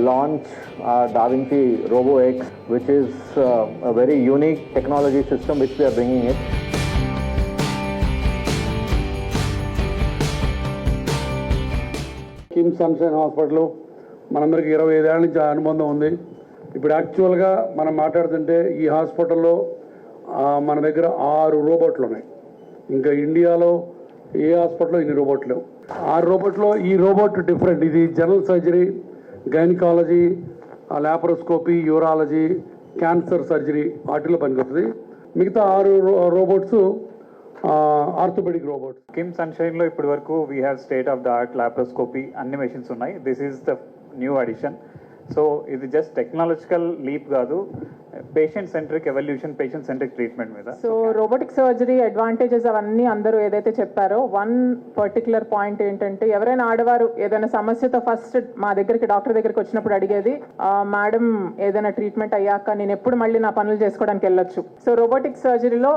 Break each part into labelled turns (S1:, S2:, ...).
S1: launch Da Vinci Robo X, which is a very unique technology system which we are bringing it.
S2: KIMS sunshine hospital మనందరికి 25 ఏళ్ల నుంచి అనుబంధం ఉంది. ఇప్పుడు యాక్చువల్గా మనం మాట్లాడుతుంటే ఈ హాస్పిటల్లో మన దగ్గర 6 రోబోట్లు ఉన్నాయి. ఇంకా ఇండియాలో ఏ హాస్పిటల్లో ఇన్ని రోబోట్లు లేవు. 6 రోబోట్లో ఈ రోబోట్ డిఫరెంట్. ఇది general surgery, gynaecology, laparoscopy, urology, cancer surgery వాటిలో పనికొస్తుంది. మిగతా 6 robots orthopaedic robots.
S3: KIMS Sunshine లో ఇప్పటి వరకు we have state of the art laparoscopy అన్ని మెషిన్స్ ఉన్నాయి. This is the new addition. So ఇది జస్ట్ టెక్నాలజికల్ లీప్ కాదు, patient centric evolution, patient centric treatment మీద.
S4: సో రోబోటిక్ సర్జరీ అడ్వాంటేజెస్ అవన్నీ అందరూ ఏదైతే చెప్పారో, వన్ పర్టికులర్ పాయింట్ ఏంటంటే, ఎవరైనా ఆడవారు ఏదైనా సమస్యతో ఫస్ట్ మా దగ్గరికి డాక్టర్ దగ్గరికి వచ్చినప్పుడు అడిగేది, మేడం ఏదైనా ట్రీట్మెంట్ అయ్యాక నేను ఎప్పుడు మళ్ళీ నా పనులు చేసుకోవడానికి వెళ్ళొచ్చు. సో రోబోటిక్ సర్జరీలో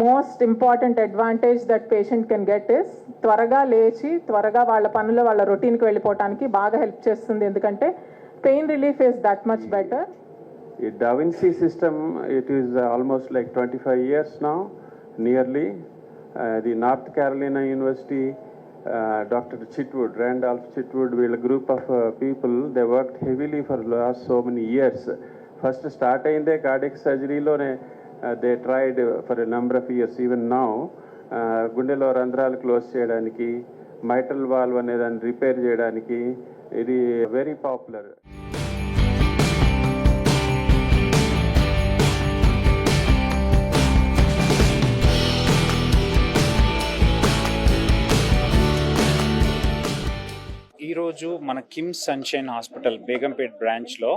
S4: most important advantage that patient can get is త్వరగా లేచి త్వరగా వాళ్ళ పనులు వాళ్ళ రొటీన్కి వెళ్ళిపోవడానికి బాగా హెల్ప్ చేస్తుంది. ఎందుకంటే pain relief is that much better.
S5: The Da Vinci system, it is almost like 25 years now, nearly. The North Carolina University, Dr. Chitwood, Randolph Chitwood, a group of people, they worked heavily for last so many years. First start in the cardiac surgery, they tried for a number of years. Even now, gundelo randralu close cheyadaniki, mitral valve anedani repair cheyadaniki, ఇది very popular.
S6: ఈరోజు మన KIMS sunshine hospital Begumpet బ్రాంచ్లో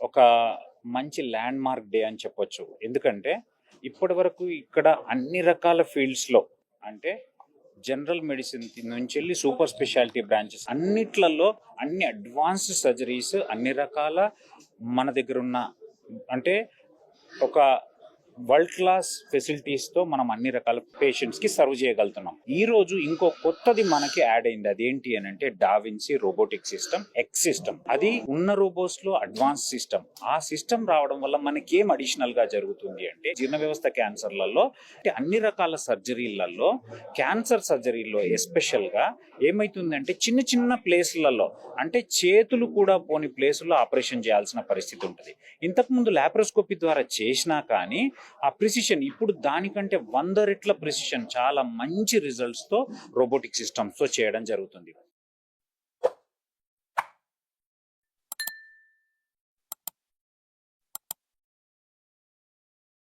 S6: ఒక మంచి land mark day అని చెప్పొచ్చు. ఎందుకంటే ఇప్పటి వరకు ఇక్కడ అన్ని రకాల ఫీల్డ్స్లో, అంటే జనరల్ మెడిసిన్ నుంచి వెళ్ళి సూపర్ స్పెషాలిటీ బ్రాంచెస్ అన్నిట్లలో అన్ని అడ్వాన్స్డ్ సర్జరీస్, అన్ని రకాల మన దగ్గర ఉన్న, అంటే ఒక వరల్డ్ క్లాస్ ఫెసిలిటీస్తో మనం అన్ని రకాల పేషెంట్స్కి సర్వ్ చేయగలుగుతున్నాం. ఈ రోజు ఇంకో కొత్తది మనకి యాడ్ అయింది. అదేంటి అని అంటే da Vinci robotic system, X system. అది ఉన్న రోబోట్స్ లో అడ్వాన్స్ సిస్టమ్. ఆ సిస్టమ్ రావడం వల్ల మనకి ఏం అడిషనల్ గా జరుగుతుంది అంటే, జీర్ణ వ్యవస్థ క్యాన్సర్లలో, అంటే అన్ని రకాల సర్జరీలలో, క్యాన్సర్ సర్జరీలో ఎస్పెషల్ గా ఏమైతుందంటే చిన్న చిన్న ప్లేస్లలో, అంటే చేతులు కూడా పోని ప్లేసుల్లో ఆపరేషన్ చేయాల్సిన పరిస్థితి ఉంటుంది. ఇంతకుముందు లాప్రోస్కోపీ ద్వారా చేసినా కానీ ఆ ప్రిసిషన్ ఇప్పుడు దానికంటే 100 రెట్ల ప్రిసిషన్, చాలా మంచి రిజల్ట్స్ తో రోబోటిక్ సిస్టమ్స్ తో చేయడం జరుగుతుంది.